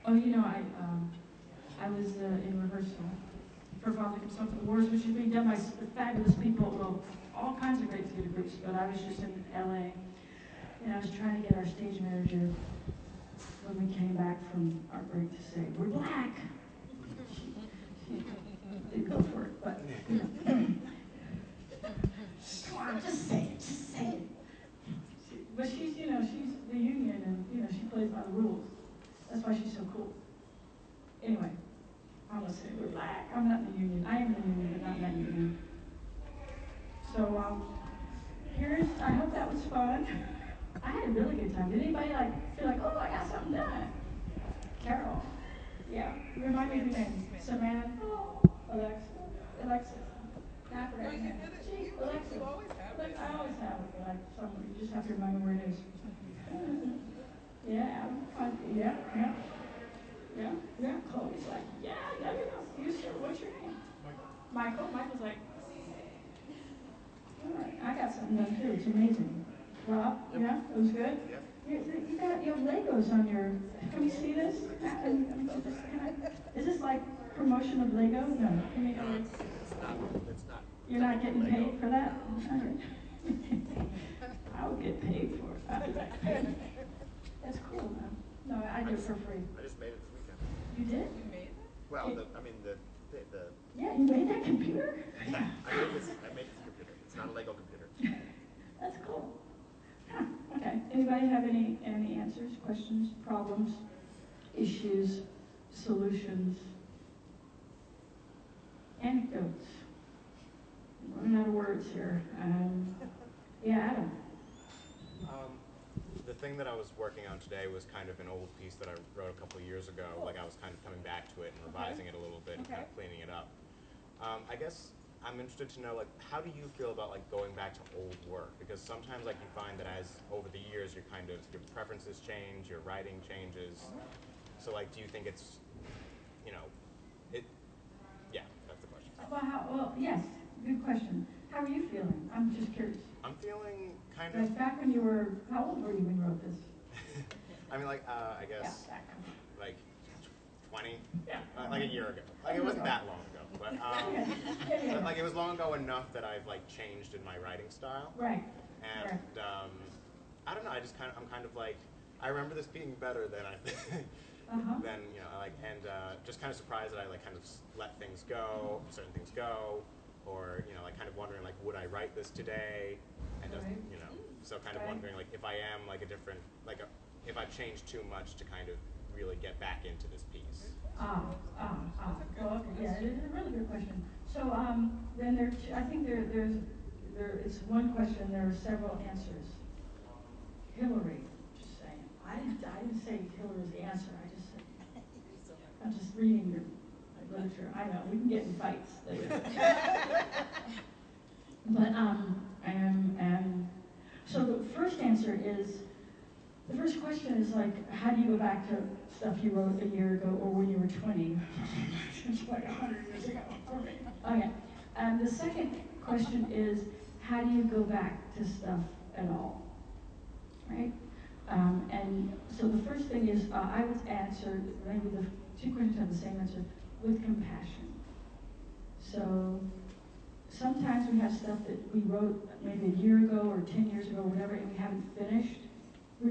Oh, you know, I was in rehearsal for Father Comes Home from the Wars, which is being done by fabulous people, well, all kinds of great theater groups, but I was just in LA, and I was trying to get our stage manager, when we came back from our break, to say, "We're black." She didn't go for it, but, you know. Come on, just say it, just say it. But she's, you know, she's the union, and, you know, she plays by the rules. That's why she's so cool. Anyway, I'm gonna say we're black. I'm not in the union. I am in the union, but not in that union. So, I hope that was fun. I had a really good time. Did anybody feel like, oh, I got something done? Carol. Yeah. Remind me of your name. Samantha. Oh, Alexa. I forgot your name. Gee, Alexa. You always have it. I always have it, but somewhere. You just have to remind me where it is. Yeah. Chloe's like, yeah, you know. You sure? What's your name? Michael. Michael's like, all right. I got something done too. It's amazing. Rob, yeah, it was good. Yep. You have Legos on your. Can we see this? Is this like promotion of Lego? No. It's not. You're not getting paid for that? I would get paid for it. I'd be like, hey, that's cool, man. No, I do it for free. I just made it this weekend. You did? You made it? Well, the Yeah, you made that computer? I made this computer. It's not a Lego computer. That's cool. Huh, okay. Anybody have any answers, questions, problems, issues, solutions, anecdotes? I'm running out of words here. Yeah, Adam. The thing that I was working on today was kind of an old piece that I wrote a couple of years ago. Like I was kind of coming back to it and revising it a little bit and kind of cleaning it up. I guess I'm interested to know, like, how do you feel about like going back to old work? Because sometimes like you find that as over the years your preferences change, your writing changes. So like, do you think it's, you know, yeah, that's the question. Well, yes, good question. How are you feeling? I'm just curious. I'm feeling kind Like of. back when you were, how old were you when you wrote this? I mean, like, I guess, Yeah, like 20, yeah. like a year ago. Like it wasn't that long ago, but, but like it was long ago enough that I've like changed in my writing style. Right. And I don't know. I'm kind of like, I remember this being better than than just kind of surprised that I like kind of let things go, certain things go, or like kind of wondering like, would I write this today? And just so kind of wondering like if I am like a different if I've changed too much to kind of really get back into this piece. Well, okay, yeah, it is a really good question. So then I think there is one question. There are several answers. Hillary, just saying. I didn't say Hillary's the answer. I just said I'm just reading your literature. I know we can get in fights later. But so the first answer is. The first question is like, how do you go back to stuff you wrote a year ago or when you were 20? It's like 100 years ago for me. Okay. And the second question is, how do you go back to stuff at all? Right? And so the first thing is, I would answer, maybe the two questions have the same answer, with compassion. So sometimes we have stuff that we wrote maybe a year ago or 10 years ago or whatever, and we haven't finished. We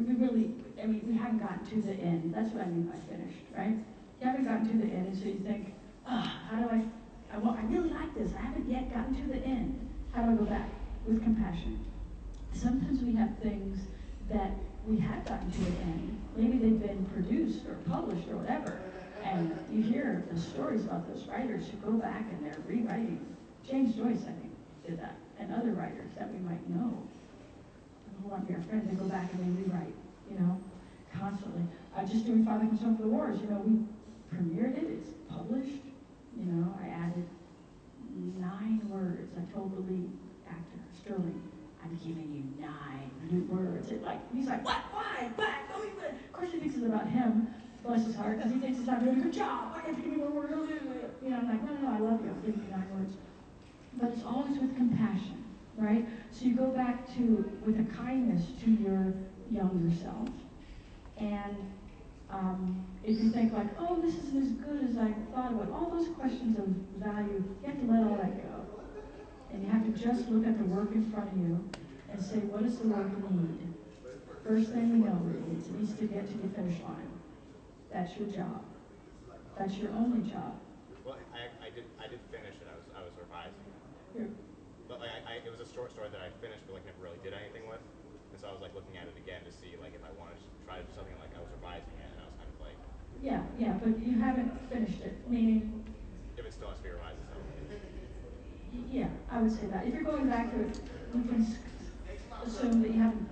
haven't gotten to the end. That's what I mean by finished, right? You haven't gotten to the end, and so you think, how do I really like this. I haven't yet gotten to the end. How do I go back? With compassion. Sometimes we have things that we have gotten to the end. Maybe they've been produced or published or whatever, and you hear the stories about those writers who go back and they're rewriting. James Joyce, I think, did that, and other writers that we might know. Who want to be our friends, they go back and they rewrite, constantly. Just doing Father Comes Home from the Wars, we premiered it, it's published, I added 9 words. I told the lead actor, Sterling, I'm giving you 9 new words. He's like, what? Why? Back? No, of course he thinks it's about him, bless his heart, because he thinks he's not doing a good job. Why can't you give me more words? I'm like, no, I love you, I'm giving you 9 words. But it's always with compassion. Right? So you go back with a kindness to your younger self. And If you think like, oh, this isn't as good as I thought it would, all those questions of value, you have to let all that go. And you have to just look at the work in front of you and say, what does the work need? First thing we know it needs to get to the finish line. That's your job. That's your only job. Well, I did finish it. I was revising it. Here. But like it was a short story that I finished, but like never really did anything with. And so I was like looking at it again to see like if I wanted to try to do something. Like I was revising it, and I was kind of like. Yeah, but you haven't finished it. Meaning. If it still has to be revised, so. Yeah, I would say that. If you're going back to it, you can assume that you haven't.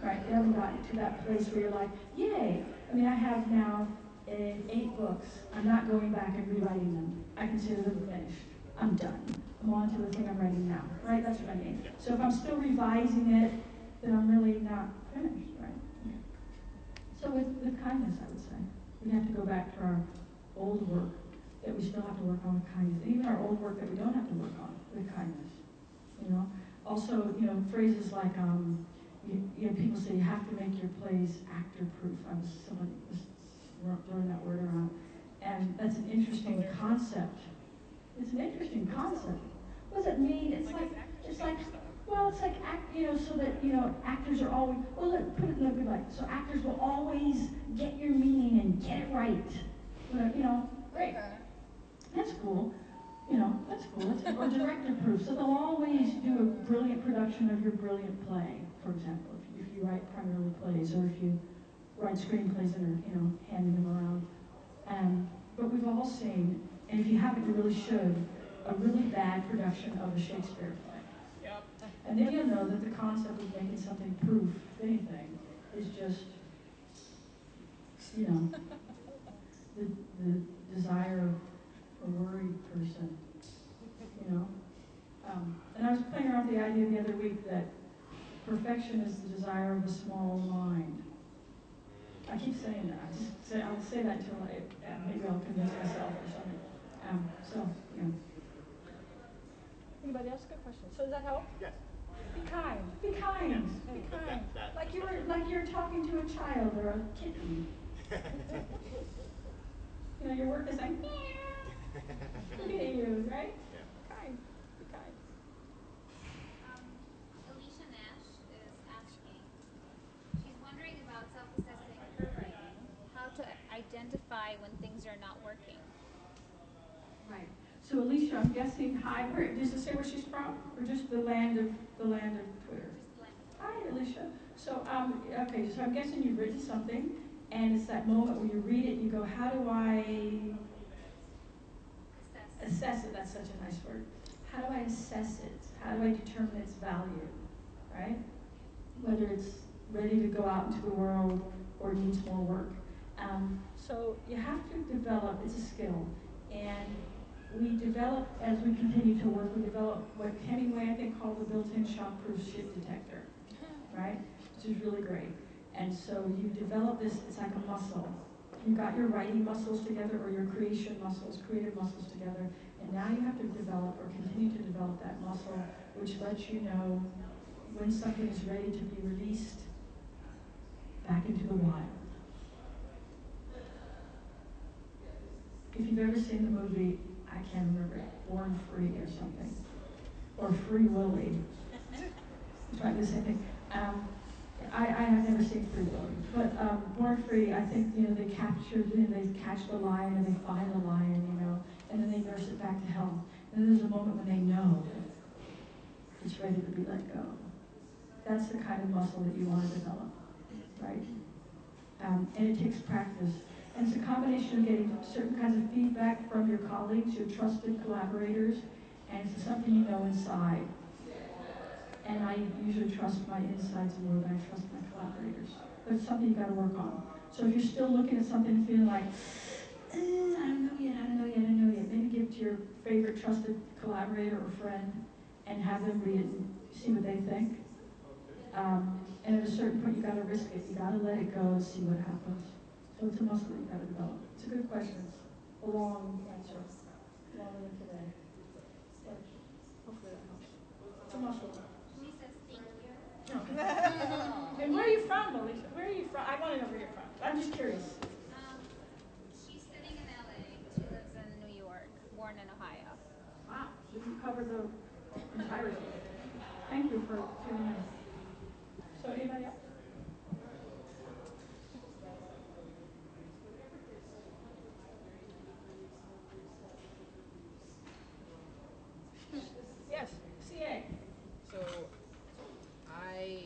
Right, you haven't gotten to that place where you're like, yay! I mean, I have now 8 books. I'm not going back and rewriting them. I consider them finished. I'm done. I'm on to the thing I'm writing now, right? That's what I mean. So if I'm still revising it, then I'm really not finished, right? Okay. So with kindness, I would say, we have to go back to our old work that we still have to work on with kindness. Even our old work that we don't have to work on with kindness, you know? Also, you know, phrases like, you know, people say you have to make your plays actor-proof. Someone was throwing that word around. And that's an interesting concept. It's an interesting concept. What does it mean? It's like, well, it's like, you know, so that, you know, actors are always, well, let's put it in a good light. So actors will always get your meaning and get it right. You know, great. That's cool. You know, that's cool. Or director-proof. So they'll always do a brilliant production of your brilliant play, for example, if you write primarily plays, or if you write screenplays and are, you know, handing them around. But we've all seen, and if you haven't, you really should, a really bad production of a Shakespeare play. Yep. And then you'll know that the concept of making something proof, if anything, is just, you know, the desire of a worried person, you know. And I was playing around with the idea the other week that perfection is the desire of a small mind. I keep saying that. I'll say that until maybe I'll convince myself or something. So, you know. Anybody else? Good question. So does that help? Yes. Be kind. Be kind. Be That- kind. that- Like you're talking to a child or a kitten. You know, your work is like, look at you, right? Yeah. Kind. Be kind. Alicia Nash is asking, she's wondering about self-assessing her writing, how to identify when things are not working. Right. So Alicia, I'm guessing, hi, does it say where she's from? Or just the land of Twitter? Just like Hi, Alicia. So, okay, so I'm guessing you've written something, and it's that moment where you read it and you go, how do I assess it? That's such a nice word. How do I assess it? How do I determine its value, right? Whether it's ready to go out into the world or needs more work. So you have to develop, it's a skill, and we develop, as we continue to work, we develop what Hemingway, I think, called the built-in shock-proof shit detector, right? Which is really great. And so you develop this, it's like a muscle. You got your writing muscles together or your creative muscles together, and now you have to develop or continue to develop that muscle, which lets you know when something is ready to be released back into the wild. If you've ever seen the movie, I can't remember, Born Free or something, or Free Willy, it's probably the same thing. I have never seen Free Willy, but Born Free, I think, you know, they catch the lion and they find the lion, you know, and then they nurse it back to health. And then there's a moment when they know it's ready to be let go. That's the kind of muscle that you want to develop, right? And it takes practice. And it's a combination of getting certain kinds of feedback from your colleagues, your trusted collaborators, and it's something you know inside. And I usually trust my insides more than I trust my collaborators. But it's something you got to work on. So if you're still looking at something and feeling like, I don't know yet, maybe give it to your favorite trusted collaborator or friend and have them read it and see what they think. And at a certain point, you got to risk it. You got to let it go and see what happens. So it's a muscle that you got to develop. It's a good question. It's a long answer. Longer than today. But hopefully that helps. It's a muscle. she says thank you. And where are you from, Alicia? Where are you from? I want to know where you're from. I'm just curious. cover the entirety. Thank you for doing this. So anybody else? Yes, CA. So, I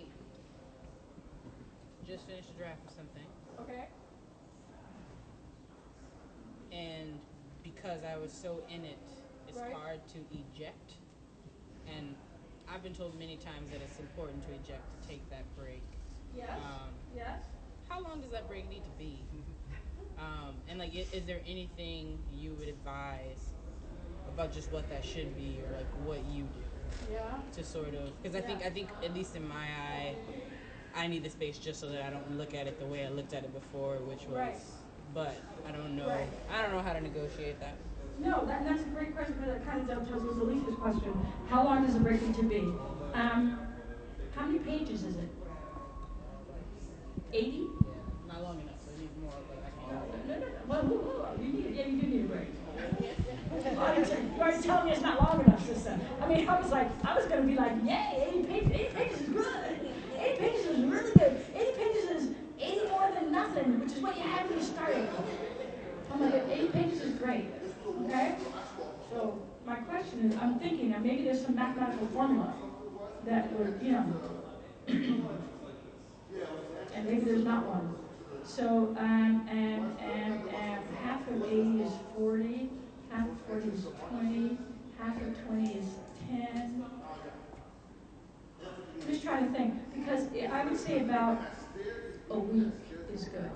just finished a draft of something, Okay. and because I was so in it, it's Right. hard to eject. And I've been told many times that it's important to eject, to take that break. Yes. Yes. How long does that break need to be? And like, is there anything you would advise about just what that should be, or like what you do Yeah. to sort of? Because I think at least in my eye, I need the space just so that I don't look at it the way I looked at it before, which was. Right. But I don't know. Right. I don't know how to negotiate that. No, that's a great question, because it kind of dovetails with Alicia's question. How long does a break need to be? How many pages is it? 80? Yeah, not long enough. So I need more. Like I can't. No. Well, you do need a break. You already telling me it's not long enough, sister. I mean, I was going to be like, yay, 80 pages. 80 pages is good. 80 pages is really good. 80 pages is 80 more than nothing, which is what you had when you started. I'm like, 80 pages is great. Okay? So my question is, I'm thinking that maybe there's some mathematical formula that would, and maybe there's not one. So, and half of 80 is 40, half of 40 is 20, half of 20 is 10. I'm just trying to think, because I would say about a week is good.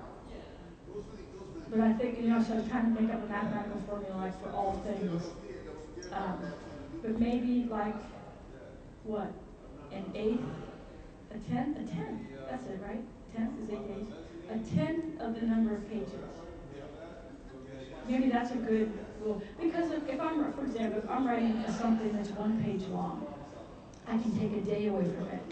But I think, so I was trying to make up a mathematical formula like for all things. But maybe like, what, an eighth, a tenth, that's it, right? A tenth is 8 days. A tenth of the number of pages. Maybe that's a good rule. Because if I'm, for example, if I'm writing something that's 1 page long, I can take a day away from it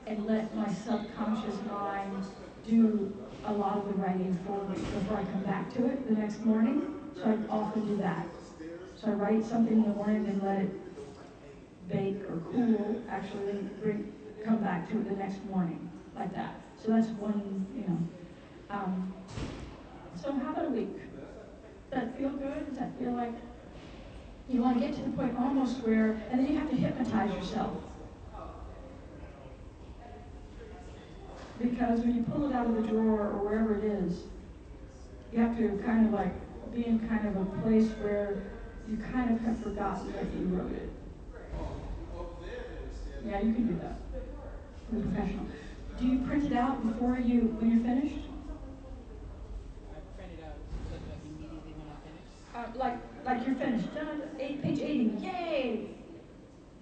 and let my subconscious mind do a lot of the writing for me before I come back to it the next morning. So I often do that. So I write something in the morning and let it bake or cool, actually come back to it the next morning, like that. So that's one, so how about a week? Does that feel good? Does that feel like you want to get to the point almost where, and then you have to hypnotize yourself. Because when you pull it out of the drawer or wherever it is, you have to kind of like be in kind of a place where you kind of have forgotten that you wrote it. Yeah, you can do that. You're a professional. Do you print it out when you're finished? I print it out like immediately when I finish. Like you're finished. Done. Page 80. Yay!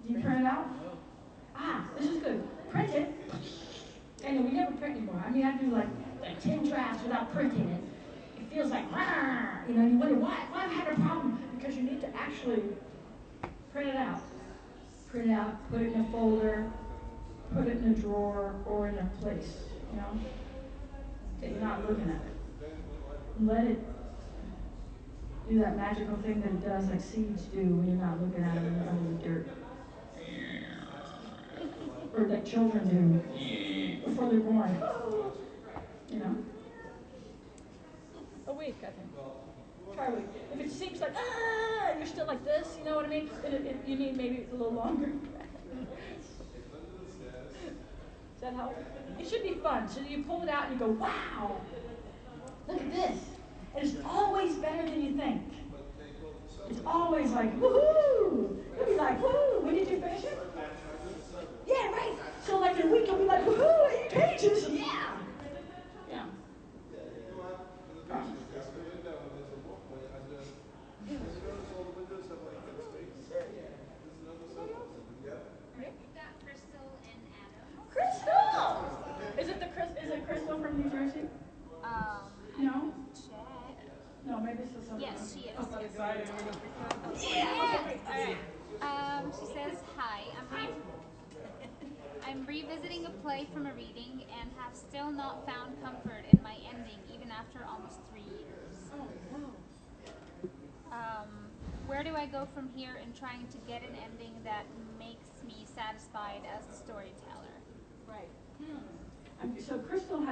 Do you print it out? No. This is good. Print it. And we never print anymore. I mean, I do like 10 drafts without printing it. It feels like, and you wonder why I'm having a problem. Because you need to actually print it out. Print it out, put it in a folder, put it in a drawer or in a place, that you're not looking at it. Let it do that magical thing that it does, like seeds do when you're not looking at them under the dirt. Or that children do before they're born. A week, I think. Try a week. If it seems like, and you're still like this, you know what I mean? Then you need maybe a little longer. Does that help? It should be fun. So you pull it out and you go, wow, look at this. And it's always better than you think. It's always like, woohoo! You'll be like, woohoo! When did you finish it? Yeah, right. So like in a week you'll be like, woohoo! 80 pages! Yeah! Yeah. We've got Crystal and Adam. Crystal! Is it Crystal from New Jersey? No? Check. No, maybe this is something. Yes, she is. Yeah! Alright. She says, hi, I'm revisiting a play from a reading and have still not found comfort in my ending even after almost 3 years. Oh, wow. where do I go from here in trying to get an ending that makes me satisfied as the storyteller? Right. So Crystal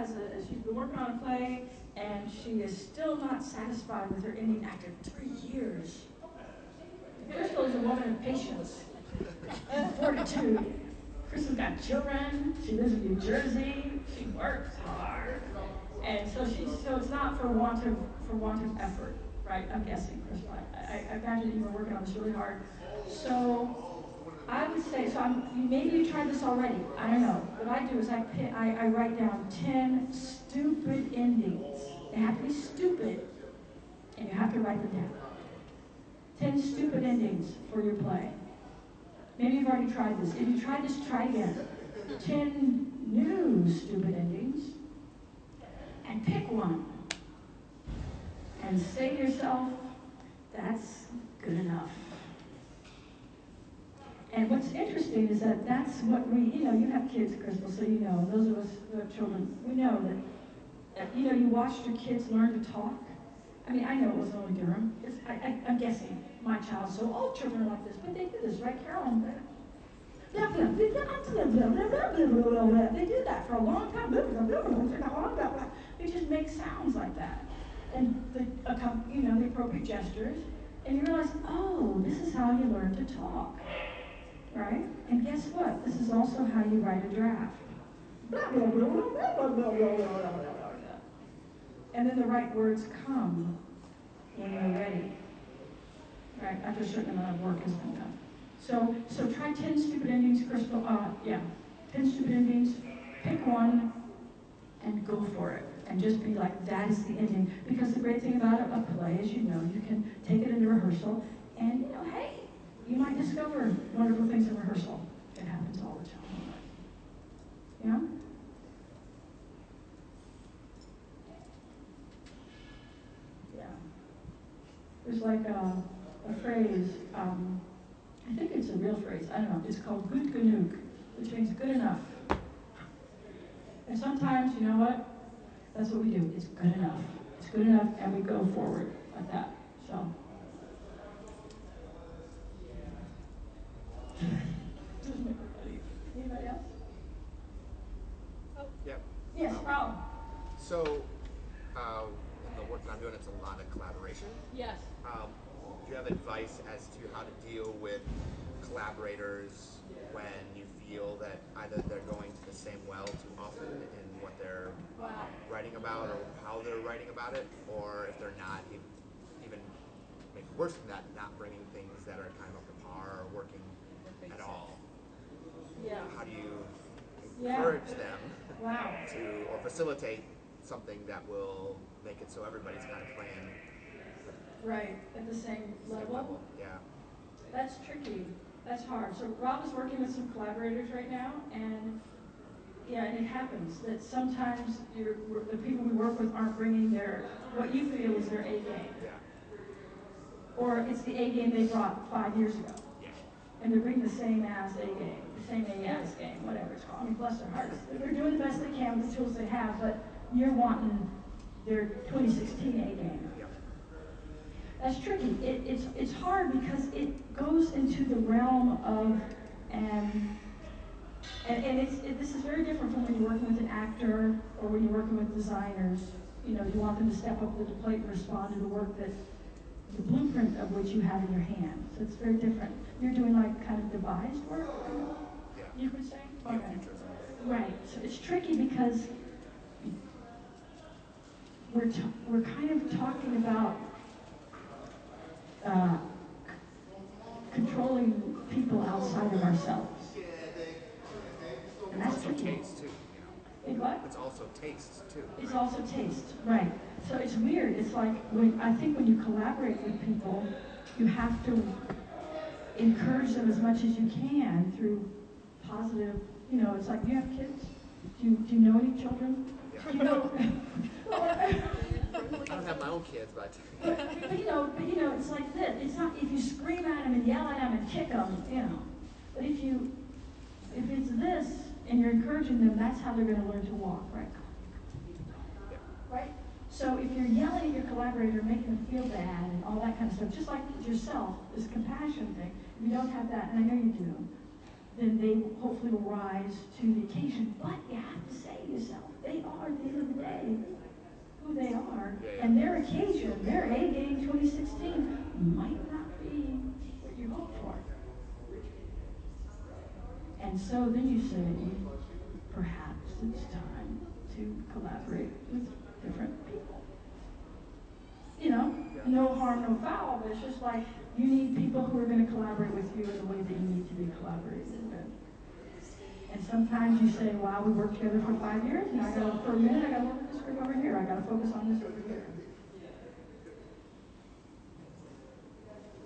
she's been working on a play, and she is still not satisfied with her ending after 3 years. Crystal is a woman of patience, fortitude. Crystal's got children, she lives in New Jersey, she works hard. And so it's not for want of effort, right? I'm guessing, Crystal. I imagine that you were working on this really hard. So I would say, maybe you tried this already. I don't know. What I do is I write down 10 stupid endings. They have to be stupid, and you have to write them down. 10 stupid endings for your play. Maybe you've already tried this. If you tried this, try again. 10 new stupid endings, and pick one. And say to yourself, that's good enough. And what's interesting is that that's what you have kids, Crystal, so you know, those of us who have children, we know that you watched your kids learn to talk. I mean, I know it wasn't only Durham. I'm guessing my child, so all children are like this, but they do this, right, Carolyn? They do that for a long time. They just make sounds like that. And the appropriate gestures. And you realize, oh, this is how you learn to talk. Right? And guess what? This is also how you write a draft. And then the right words come when you're ready. Right? After a certain amount of work has been done. So try 10 stupid endings, Crystal. 10 stupid endings. Pick one and go for it. And just be like, that is the ending. Because the great thing about a play is, you can take it into rehearsal and, hey, you might discover wonderful things in rehearsal. It happens all the time. Yeah? Yeah. There's like a phrase, I think it's a real phrase, I don't know, it's called gut genug, which means good enough. And sometimes, you know what? That's what we do. It's good enough. It's good enough, and we go forward like that. So. Anybody else? Oh. Yep. Yes, Rob. So, in the work that I'm doing, it's a lot of collaboration. Yes. Do you have advice as to how to deal with collaborators when you feel that either they're going to the same well too often in what they're writing about or how they're writing about it, or if they're not even maybe worse than that, not bringing things that are kind of up to par or working at all? Yeah. How do you encourage them Wow. to, or facilitate something that will make it so everybody's kind of playing Right, at the same level. Yeah. That's tricky. That's hard. So Rob is working with some collaborators right now, and it happens that sometimes the people we work with aren't bringing what you feel is their A game. Yeah. Or it's the A game they brought 5 years ago. Yeah. And they're bringing the same as A game, the same A as game, whatever it's called. I mean, bless their hearts. They're doing the best they can with the tools they have, but you're wanting their 2016 A game. Yeah. That's tricky. It's hard because it goes into the realm of, and this is very different from when you're working with an actor or when you're working with designers. You want them to step up to the plate and respond to the work that, the blueprint of which you have in your hand. So it's very different. You're doing like kind of devised work, Yeah. you could say? Yeah, Okay. futurism. Right. So it's tricky because we're kind of talking about controlling people outside of ourselves. And that's Also tricky. taste too, It's what? It's also taste too. It's also taste, right. So it's weird. It's like, I think when you collaborate with people, you have to encourage them as much as you can through positive, it's like, you have kids? Do you know any children? Yeah. Do you know? I don't have my own kids, but But it's like this. It's not if you scream at them and yell at them and kick them, But if it's this and you're encouraging them, that's how they're going to learn to walk, right? yeah. Right? So if you're yelling at your collaborator, making them feel bad and all that kind of stuff, just like yourself, this compassion thing, if you don't have that, and I know you do, then they hopefully will rise to the occasion. But you have to say to yourself, they are, at the end of the day, who they are, and their occasion, their A game 2016 might not be what you hoped for. And so then you say, perhaps it's time to collaborate with different people. You know, no harm, no foul, but it's just like you need people who are going to collaborate with you in the way that you need to be collaborated with. And sometimes you say, wow, we worked together for 5 years, and for a minute, I got to work with this group over here. I got to focus on this over here.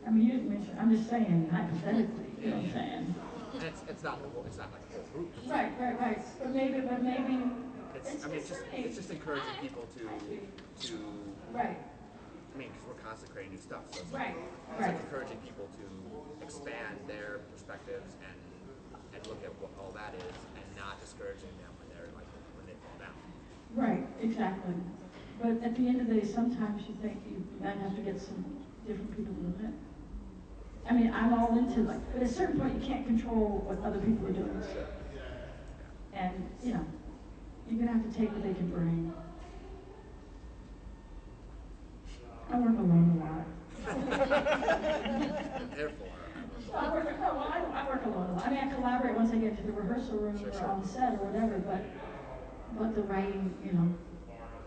I mean, you didn't mention, I'm just saying, hypothetically, you know what I'm saying? It's not the whole, it's not like a whole group. Right. But maybe it's just encouraging people to right. I mean, because we're constantly creating new stuff, so it's Right. It's like encouraging people to expand their perspectives and look at what all that is, and not discouraging them when they fall down. Right, exactly. But at the end of the day, sometimes you think you might have to get some different people in the mix. I mean, I'm all into but at a certain point you can't control what other people are doing. And, you know, you're gonna have to take what they can bring. I work alone a lot. Therefore. I work alone a lot. I mean, I collaborate once I get to the rehearsal room or on the set or whatever, but the writing, you know,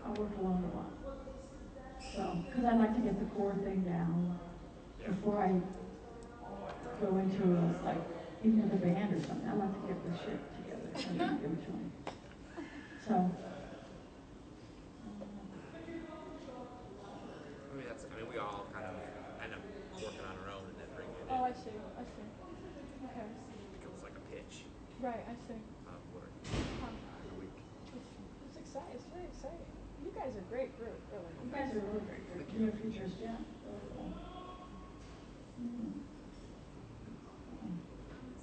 I work alone a lot. So, because I like to get the core thing down before I go into even with a band or something. I like to get the shit together and then give it to them. So. We all kind of end up working on our own and then bringing it in. Oh, I see. Okay. It becomes like a pitch Right, I see. of work every week. It's exciting. It's very exciting. You guys are a great group, really. You guys are really great group. Near Futures, yeah.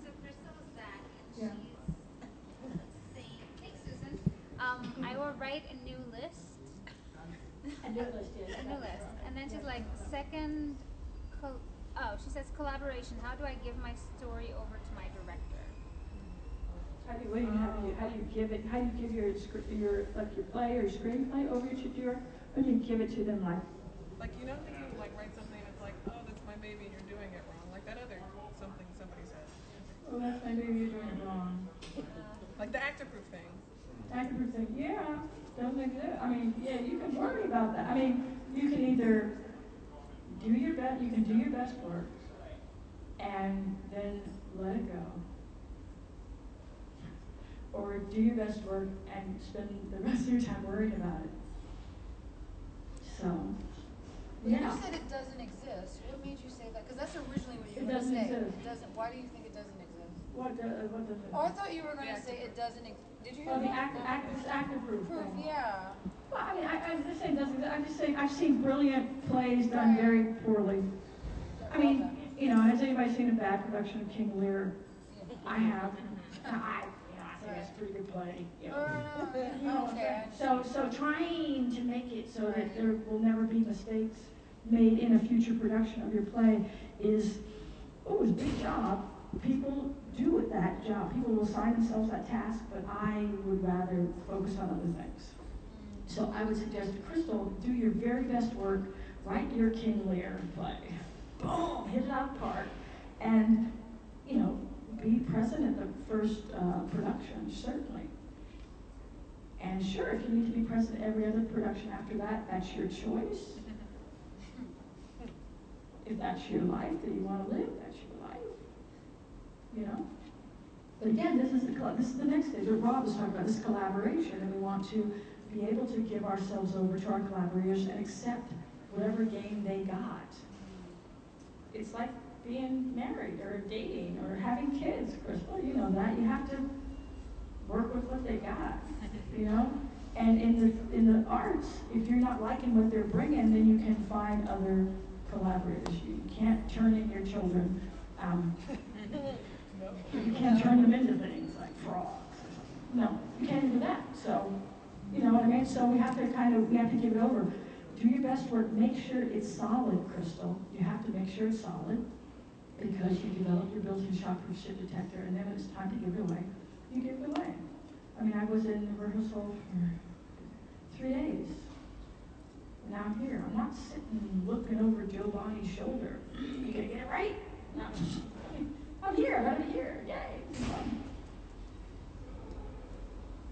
So Crystal's back, and Yeah. she's saying, thanks, Susan. I will write a new list. A new list, yes. A new list. And then she's like, she says collaboration. How do I give my story over to my director? How do you give your play or your screenplay over to your, when you give it to them like, you know, if you write something and it's like, oh, that's my baby and you're doing it wrong. Like that other something somebody said. oh, that's my baby, you're doing it wrong. Like the actor-proof thing. Actor thing, yeah, doesn't exist. I mean, yeah, you can worry about that. I mean, you can either do your best, you can do your best work, and then let it go. Or do your best work and spend the rest of your time worrying about it. So, yeah. You said it doesn't exist. What made you say that? Because that's originally what you It were going to doesn't say. exist. It doesn't. Why do you think it doesn't exist? What does it? Oh, I thought you were going to say it doesn't exist. Did you hear Oh, the that? active proof Proof, thing. yeah. Well, I mean, I'm just saying doesn't. I'm just saying I've seen brilliant plays done very poorly. I mean, you know, has anybody seen a bad production of King Lear? I have. I think it's a pretty good play. You know. Okay. So trying to make it so that there will never be mistakes made in a future production of your play is it's a big job. People do that job. People will assign themselves that task, but I would rather focus on other things. So I would suggest, Crystal, do your very best work, write your King Lear play. Boom, hit it out of the park, and, you know, be present at the first production, certainly. And sure, if you need to be present at every other production after that, that's your choice. If that's your life that you want to live, that's your life. You know? But again, this is the next stage. What Rob was talking about, this collaboration, and we want to be able to give ourselves over to our collaborators and accept whatever game they got. It's like being married or dating or having kids, Crystal. You know that. You have to work with what they got, you know? And in the arts, if you're not liking what they're bringing, then you can find other collaborators. You can't turn in your children. You can't turn them into things like frogs. No, you can't do that. So You know what I mean? So we have to give it over. Do your best work. Make sure it's solid, Crystal. You have to make sure it's solid because you develop your built-in shockproof shit detector, and then when it's time to give it away, you give it away. I mean, I was in rehearsal for 3 days. Now I'm here. I'm not sitting looking over Joe Bonnie's shoulder. You gonna get it right? No. I'm here. I'm gonna be here. Yay.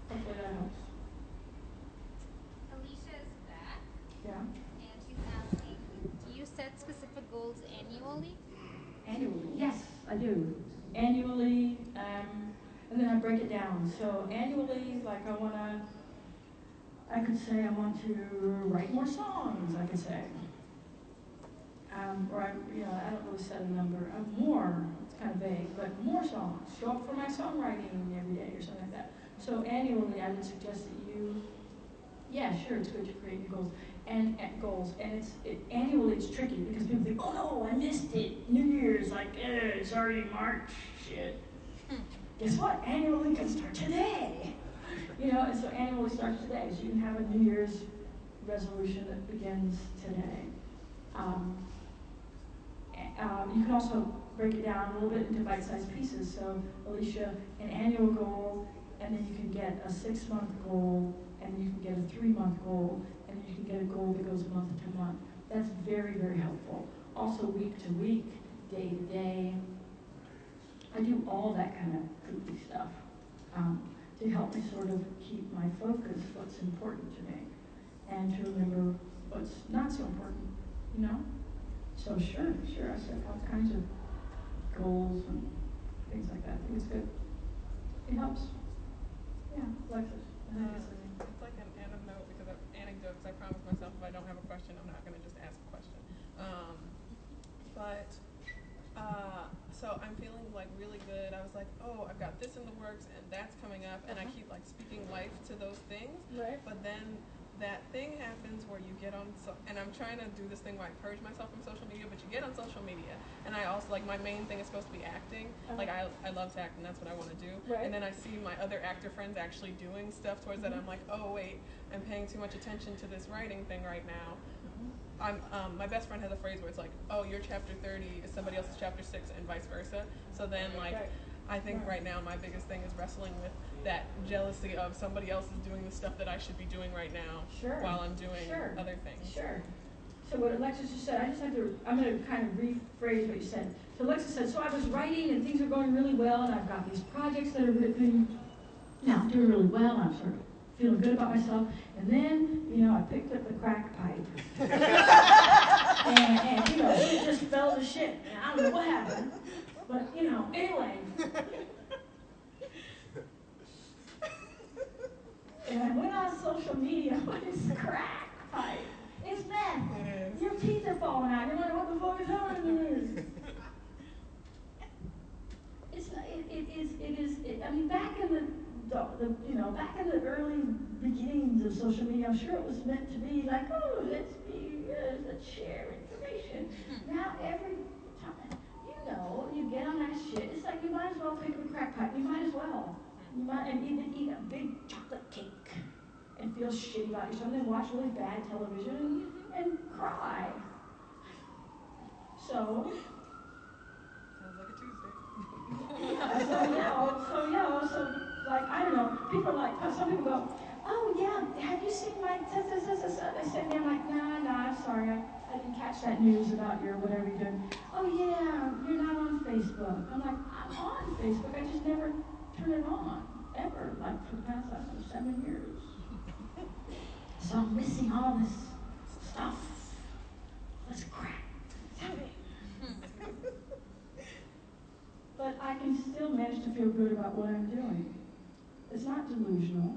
Hopefully that helps. Alicia's back, Yeah. and she's asking, do you set specific goals annually? Annually, yes, I do. Annually, and then I break it down. So annually, like I could say I want to write more songs, I could say. Or I don't really set a number. More, it's kind of vague, but more songs. Show up for my songwriting every day or something like that. So annually, I would suggest that it's good to create new goals. And annually it's tricky because people think, oh no, I missed it. New Year's, it's already March, shit. Guess what? Annually can start today. And so annually starts today. So you can have a New Year's resolution that begins today. You can also break it down a little bit into bite-sized pieces. So, Alicia, an annual goal, and then you can get a 6-month goal, and then you can get a 3-month goal, and then you can get a goal that goes month to month. That's very, very helpful. Also, week to week, day to day. I do all that kind of goofy stuff to help me sort of keep my focus, what's important to me, and to remember what's not so important, So sure, I set all kinds of goals and things like that. I think it's good. It helps. Yeah, Alexis. It's like an anecdote because of anecdotes. I promise myself if I don't have a question, I'm not going to just ask a question. So I'm feeling really good. I was like, oh, I've got this in the works and that's coming up, and I keep speaking life to those things. Right. But then that thing happens where you get on, and I'm trying to do this thing where I purge myself from social media, but you get on social media, and I also, my main thing is supposed to be acting. I love to act, and that's what I want to do. Right. And then I see my other actor friends actually doing stuff towards that. I'm like, oh, wait, I'm paying too much attention to this writing thing right now. My best friend has a phrase where it's like, oh, your chapter 30 is somebody else's chapter 6 and vice versa. So then, I think right now my biggest thing is wrestling with that jealousy of somebody else is doing the stuff that I should be doing right now while I'm doing other things. Sure. So what Alexis just said, I'm going to kind of rephrase what you said. So Alexis said, so I was writing and things are going really well, and I've got these projects that are written. Now I'm doing really well, and I'm sort of feeling good about myself. And then, I picked up the crack pipe. and it just fell to shit. And I don't know what happened. But, anyway. And I went on social media. What is crack pipe? It's meth. Your teeth are falling out. You're like, what the fuck is happening? Back in the early beginnings of social media, I'm sure it was meant to be like, oh, let's share information. Now every time, you get on that shit, it's like you might as well pick up a crack pipe. You might as well. You might and eat a big chocolate cake and feel shitty about yourself, and then watch really bad television and cry. So. Sounds like a Tuesday. I don't know, people are like, some people go, oh yeah, have you seen my they send me, I'm like, nah, I'm sorry, I didn't catch that news about your whatever you're doing. Oh yeah, you're not on Facebook. I'm like, I'm on Facebook, I just never turn it on, ever, for the past, 7 years. So I'm missing all this stuff. Let's crack. But I can still manage to feel good about what I'm doing. It's not delusional.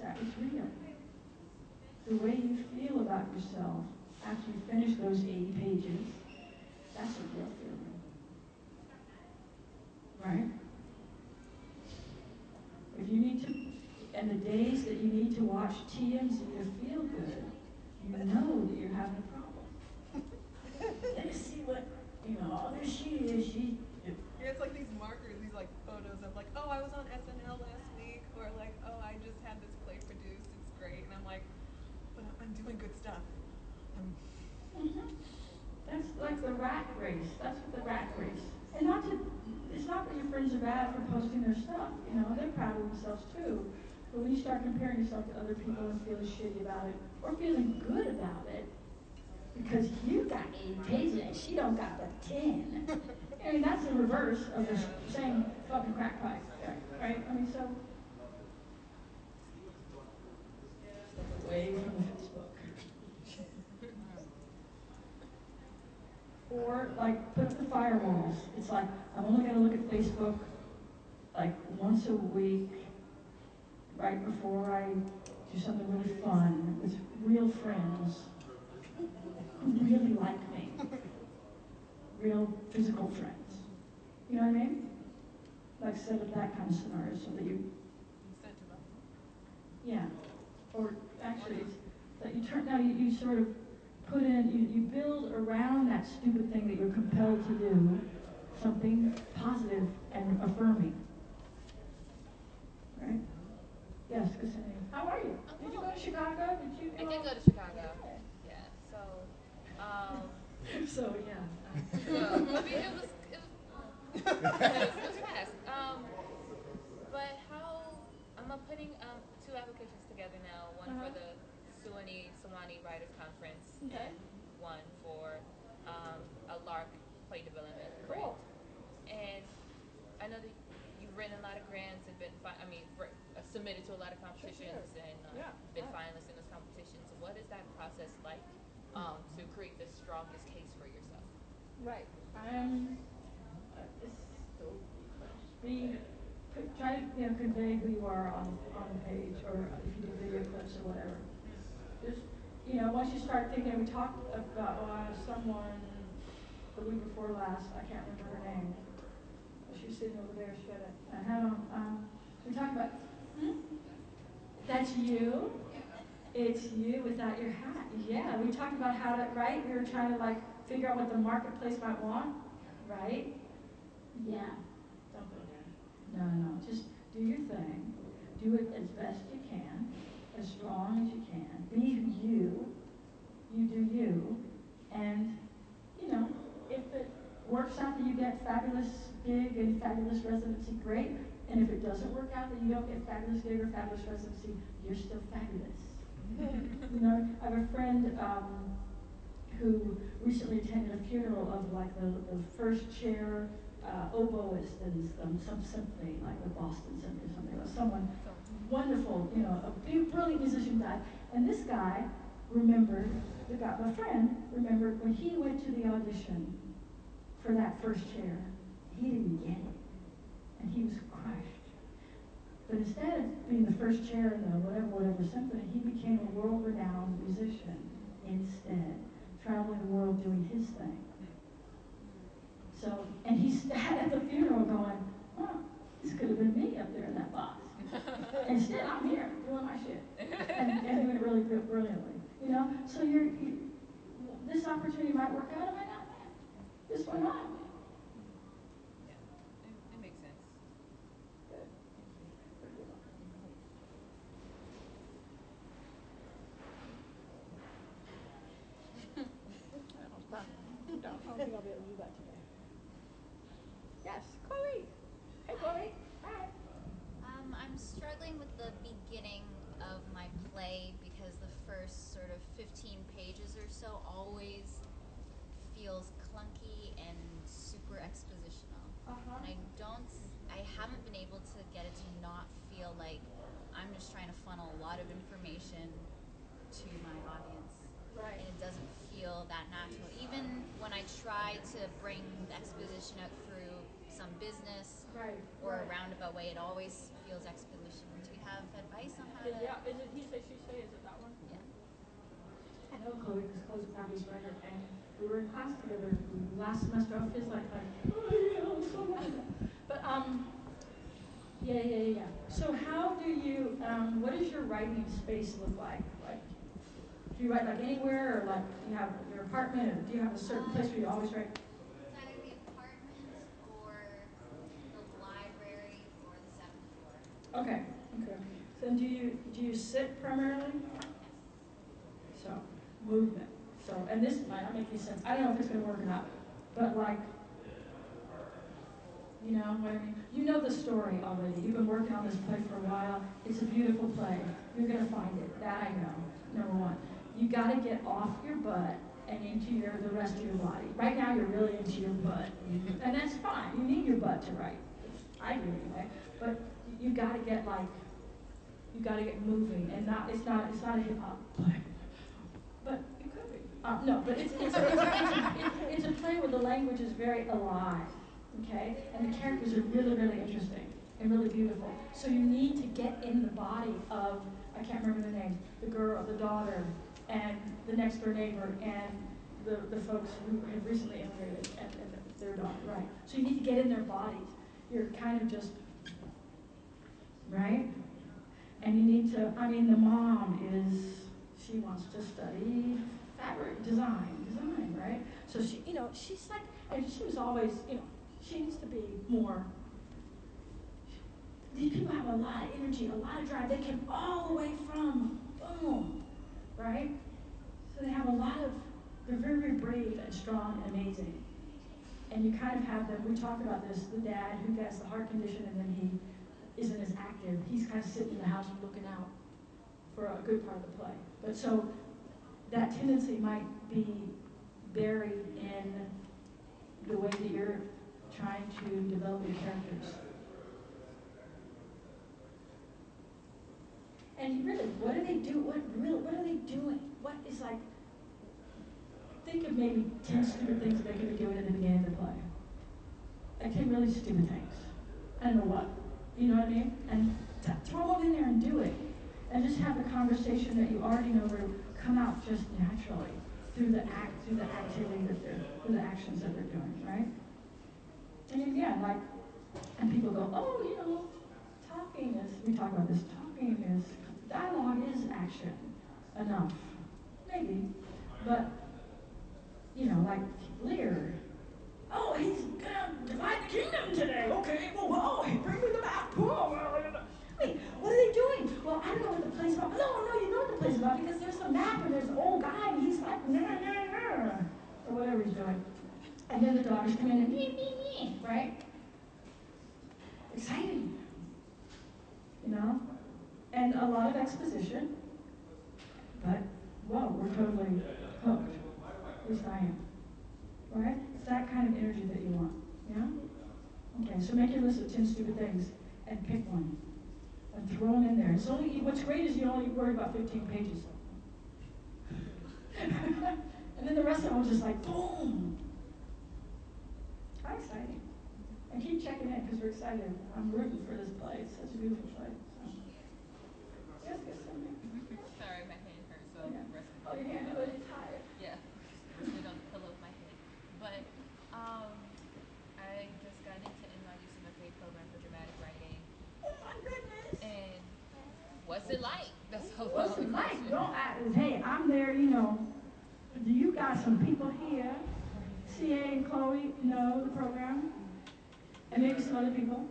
It's real. The way you feel about yourself after you finish those 80 pages, that's a real feeling. Right? If you need to, and the days that you need to watch TMZ to feel good, you know that you're having a problem. Let us see what, there she is, Yeah, it's like these markers, these photos of oh, I was on SNL last week, posting their stuff, you know, they're proud of themselves too. But when you start comparing yourself to other people and feeling shitty about it, or feeling good about it, because you got 80 pages and she don't got but 10. I mean, that's the reverse of the same fucking crack pipe, right? I mean, so, away from Facebook. Or, like, put up the firewalls. It's like, I'm only going to look at Facebook, like, once a week, right before I do something really fun with real friends who really like me. Real physical friends. You know what I mean? Like, set up that kind of scenario so that you... Yeah. Or, actually, it's that you turn, now you sort of put in, you build around that stupid thing that you're compelled to do something positive and affirming. Right? Yes, Cassandra. How are you? Did you go to Chicago? Did you? I did go to Chicago. Yeah. So, So yeah. I mean, it was fast. But how I'm putting two applications together now. One for the Suzan-Lori Writers Conference, and one for a LARC play development grant. And I know that you've written a lot of grants and been, submitted to a lot of competitions and been finalists in those competitions. What is that process like to create the strongest case for yourself? Right. Try to convey who you are on the page, or if you do video clips or whatever. Just once you start thinking, we talked about someone the week before last. I can't remember her name. She was sitting over there. She had a hat on. We talked about. That's you. It's you without your hat. Yeah, we talked about how to, right? We were trying to figure out what the marketplace might want, right? Yeah. Don't go there. No. Just do your thing. Do it as best you can, as strong as you can. Be you. You do you. And, if it works out that you get fabulous gig and fabulous residency, great. And if it doesn't work out that you don't get fabulous gig or fabulous residency, you're still fabulous. I have a friend who recently attended a funeral of the first chair oboist in some symphony, like the Boston Symphony or something. Someone wonderful, a brilliant musician died. And this guy remembered, my friend remembered when he went to the audition for that first chair, he didn't get it. And he was crushed. But instead of being the first chair in the whatever symphony, he became a world-renowned musician instead, traveling the world doing his thing. So, and he sat at the funeral going, this could have been me up there in that box. Instead, I'm here doing my shit and doing it really brilliantly. So this opportunity might work out, it might not. This one might. It makes sense. I don't think I'll be able to do that today. Yes, Chloe. Hey, Chloe. Hi. I'm struggling with the beginning of my play because the first sort of 15 pages or so always feels clunky and super expositional. And I haven't been able to get it to not feel like I'm just trying to funnel a lot of information to my audience. Right. And it doesn't feel that natural. Even when I try to bring the exposition out through some business or a roundabout way, it always feels expositional. Do you have advice on how to... Yeah, is it he say, she say? Is it that one? Yeah. I know Chloe, because Chloe's a fabulous writer, and we were in class together last semester. I feel like, so much. But, yeah. So how do you, what does your writing space look like? Do you write anywhere, or do you have your apartment, or do you have a certain place where you always write? It's either the apartment or the library or the 7th floor. Okay. So do you sit primarily? So, movement. So, and this might not make any sense. I don't know if it's going to work or not, but You know what I mean? You know the story already. You've been working on this play for a while. It's a beautiful play. You're going to find it. That I know. Number one. You got to get off your butt and into the rest of your body. Right now, you're really into your butt. And that's fine. You need your butt to write. I do anyway. But you got to get you got to get moving. And it's not a hip hop play. But it could be. No, but it's a play where the language is very alive. Okay? And the characters are really, really interesting and really beautiful. So you need to get in the body of, I can't remember the names, the girl, the daughter, and the next door neighbor, and the folks who have recently immigrated, and their daughter, right? So you need to get in their bodies. You're kind of just, right? And you need to, the mom she wants to study fabric design, right? So she's like, and she was always, she needs to be more. These people have a lot of energy, a lot of drive. They came all the way from boom, right? So they have they're very, very brave and strong and amazing. And you kind of have them, we talked about this, the dad who gets the heart condition and then he isn't as active. He's kind of sitting in the house looking out for a good part of the play. But so that tendency might be buried in the way that you're trying to develop your characters. And really, what do they do? What are they doing? What is think of maybe 10 stupid things that they could be doing at the beginning of the play. Like 10 really stupid things. I don't know what. You know what I mean? And throw them in there and do it. And just have the conversation that you already know will come out just naturally through the activity through the actions that they're doing, right? And again, and people go, oh, talking is, we talk about this, dialogue is action enough. Maybe. But, Lear. Oh, he's gonna divide the kingdom today. Okay, well, bring me the map. Oh, wait, what are they doing? Well, I don't know what the play's about. No, you know what the play's about because there's a map and there's an old guy and he's like, or whatever he's doing. And then the daughters come in and right? Exciting. And a lot of exposition. But, we're totally hooked. At least I am. Right? It's that kind of energy that you want. Yeah? Okay, so make your list of 10 stupid things and pick one. And throw them in there. What's great is you only worry about 15 pages. And then the rest of them just boom! How exciting. And keep checking in because we're excited. I'm rooting for this play. It's such a beautiful play. So. Jessica, something. Sorry, my hand hurts, so yeah. rest. Oh, your hand is tired. Yeah, rested on the pillow of my head. But I just got into NYC MFA program for dramatic writing. Oh my goodness! And what's it like? That's so What's it like? Hey, I'm there. Do you got some people here? CA and Chloe know the program, and maybe some other people.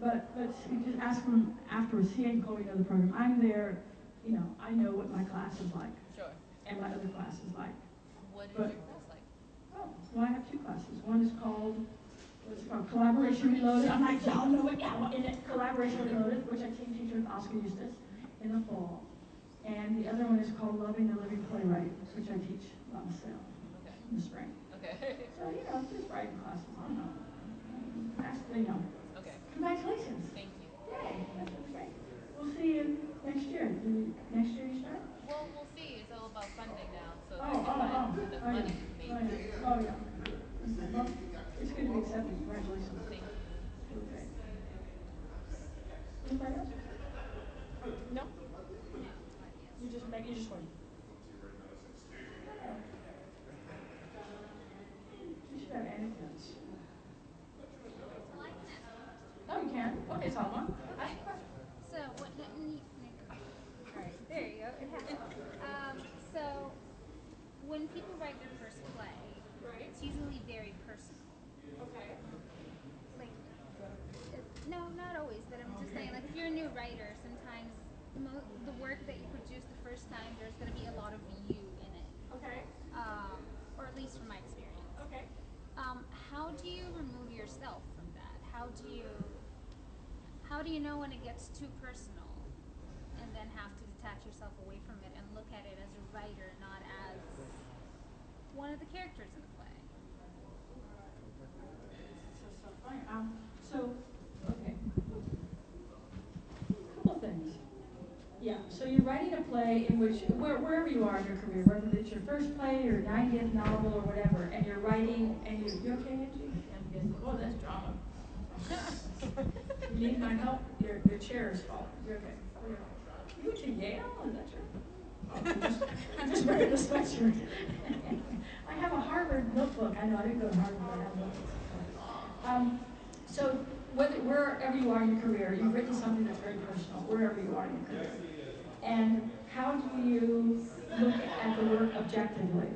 But you just ask them afterwards. CA and Chloe know the program. I'm there. I know what my class is like. Sure. And my other class is like. What is your class like? Oh, well, I have two classes. One is called Collaboration Reloaded. I'm like, y'all know it. Yeah, in it, Collaboration Reloaded, which I teach with Oscar Eustace in the fall. And the other one is called Loving the Living Playwright, which I teach by myself in the spring. Okay. So, just writing classes. I don't know. Okay. Congratulations. Thank you. Yay. That's great. We'll see you next year. Next year you start? Well, we'll see. It's all about funding now. So The money, yeah. maybe. Oh, yeah. Well, it's good to be accepted. Congratulations. Thank you. Okay. Anybody else? No? You just wait. You should have anecdotes. Oh, you can? Okay, Salma. So, alright, there you go. It happens. So, when people write their first play, it's usually very personal. Okay. No, not always, but I'm just saying, if you're a new writer, sometimes the work that you produce the first time, there's going to be a lot of you in it. Okay. Or at least from my experience. Okay. How do you remove yourself from that? how do you know when it gets too personal, and then have to detach yourself away from it and look at it as a writer, not as one of the characters in the play? So funny. Okay. Couple things. Yeah, so you're writing a play in which, wherever you are in your career, whether it's your first play or 90th novel or whatever, and you're writing, and you okay, Angie? Yes. Oh, that's drama. You need my help? Your chair is falling. You're okay. You went to Yale? Is that true? Oh, I'm just wearing a sweatshirt. I have a Harvard notebook. I know I didn't go to Harvard, but I have notebooks. So wherever you are in your career, you've written something that's very personal, wherever you are in your career. And how do you look at the work objectively,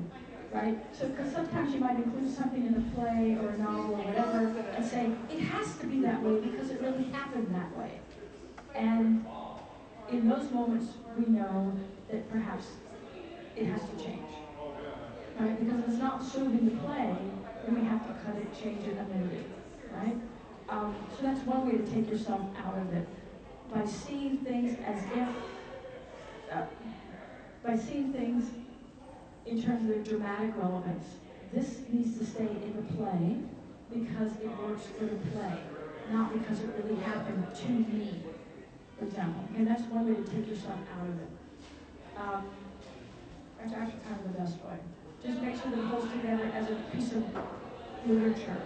right? So, because sometimes you might include something in a play or a novel or whatever and say, it has to be that way because it really happened that way. And in those moments, we know that perhaps it has to change, right? Because if it's not serving the play, then we have to cut it, change it, amend it, right? So that's one way to take yourself out of it, by seeing things as if, by seeing things in terms of their dramatic relevance. This needs to stay in the play because it works for the play, not because it really happened to me, for example. And that's one way to take yourself out of it. That's actually kind of the best way. Just make sure that it holds together as a piece of literature.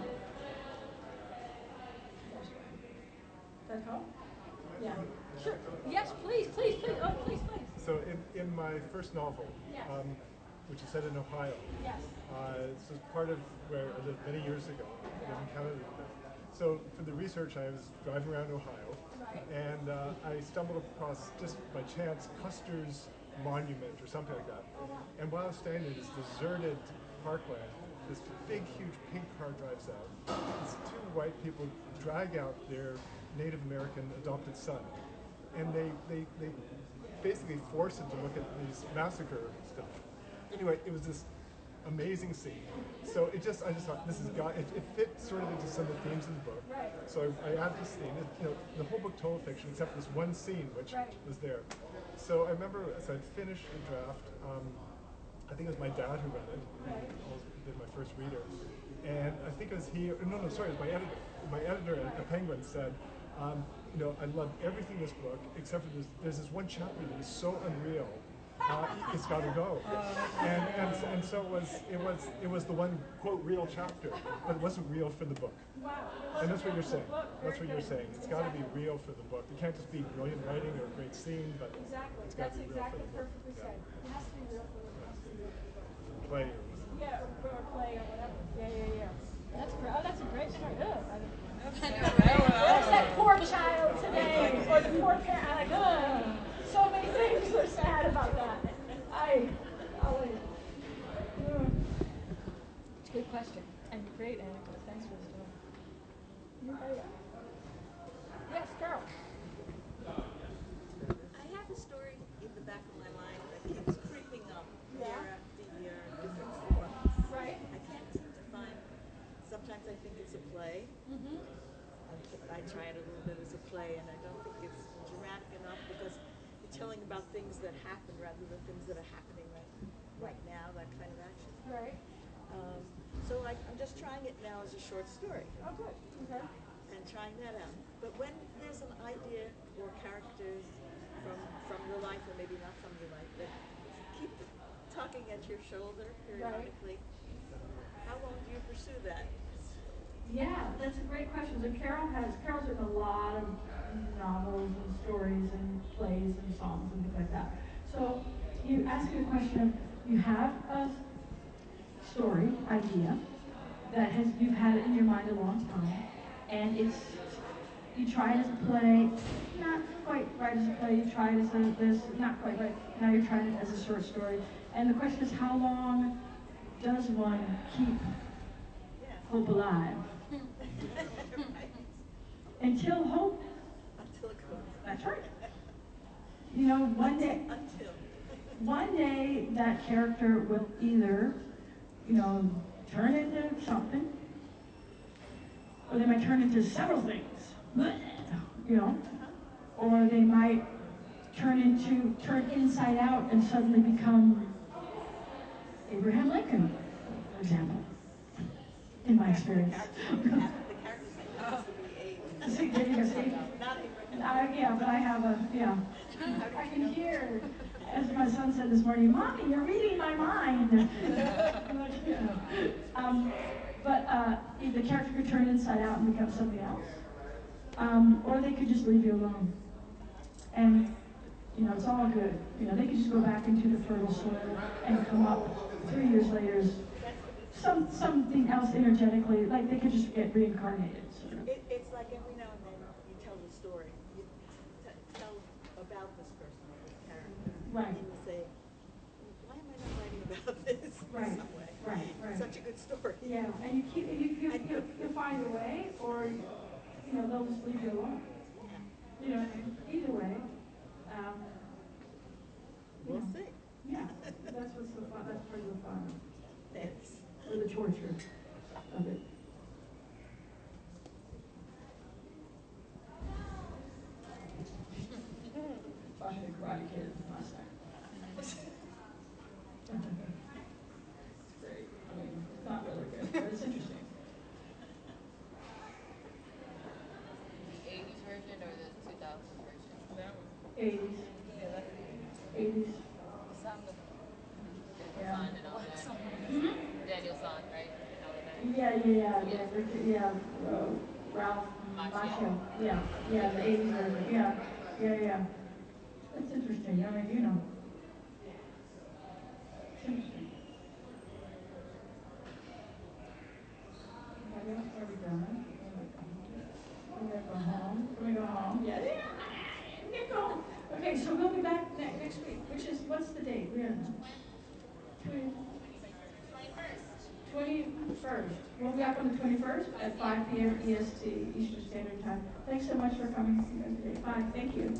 That help? Yeah. Sure. Yes, please. Oh, please. So in my first novel, Yes. which is set in Ohio, Yes. this was part of where I lived many years ago. I live in Canada now. So for the research, I was driving around Ohio, Right. and I stumbled across, just by chance, Custer's Monument or something like that. Oh, wow. And while I was standing in this deserted parkland, this big, huge pink car drives out. These two white people drag out their Native American adopted son, and they basically force him to look at these massacre stuff. Anyway, it was this amazing scene. So I just thought this is it fit sort of into some of the themes of the book. Right. So I added this scene. The whole book total fiction except this one scene which Right. was there. So I remember as I'd finished the draft, I think it was my dad who read it. Right. I did my first reader, and I think it was it was my editor. My editor at Penguin said, I loved everything in this book except for there's this one chapter that is so unreal. It's got to go, and so it was the one quote real chapter, but it wasn't real for the book. Wow. And that's what you're saying. That's what you're saying. It's got to be real for the book. It can't just be brilliant writing or a great scene, but Exactly. it's got to That's be real for exactly the book. perfectly said. It has to be real for the book. Play. Yeah, or play or whatever. Yeah. That's great. Oh, that's a great story. There's that poor child today, or the poor parent. So many things are sad about that. It's a good question and great anecdote. Thanks for the story. Yes, Carol. I have a story in the back of my mind that keeps creeping up year after year, different forms. Right. I can't seem to find. Sometimes I think it's a play. Mm-hmm. I try it a little bit as a play, and I don't think it's dramatic enough because you're telling about things that happen rather than things that are happening right now. That kind of action. Right. So I'm just trying it now as a short story. Oh, good. Okay. And trying that out. But when there's an idea or characters from your life, or maybe not from your life, that keep tugging at your shoulder periodically, how long do you pursue that? Yeah, that's a great question. So Carol's written a lot of novels and stories and plays and songs and things like that. So you ask me a question of, you have a story, idea, that you've had it in your mind a long time, and you try it as a play, not quite right as a play, you try it as this, not quite right, now you're trying it as a short story. And the question is, how long does one keep hope alive? Until hope. Until it goes. That's right. One day that character will either, turn into something, Or they might turn into several things, you know? Or they might turn inside out and suddenly become Abraham Lincoln, for example, in my experience. The character's name has to be See, there you go, see? Not Abraham. Yeah, but I have I can hear, as my son said this morning, Mommy, you're reading my mind. The character could turn inside out and become something else. Or they could just leave you alone. And, you know, it's all good. You know, they could just go back into the fertile soil and come up 3 years later something else energetically, like they could just get reincarnated. Sort of. It's like every now and then you tell the story. You tell about this person, this character. Right. And you say, why am I not writing about this in some way? Right. It's such a good story. Yeah, and you find a way, or, you know, they'll just leave you alone. You know, either way. We'll see. Yeah, that's what's so fun. That's part of the fun. Thanks. Or the torture of it. Watching a Karate Kid last night. It's great. I mean, it's not really good, but it's interesting. The 80s version or the 2000s version? That one. 80s. Yeah, that's 80s. Song of Yeah. Son and all that. Daniel Son, right? And all of that. Yeah. Ralph Macchio. Yeah, the 80s version. Yeah. That's interesting. I mean, you know. It's interesting. Are we done? Can we go home? Can we go home? Yeah. We can go home. Okay, so we'll be back next week, which is, what's the date? We don't know. 21st. We'll be back on the 21st at 5 p.m. EST, Eastern Standard Time. Thanks so much for coming today. Bye. Thank you.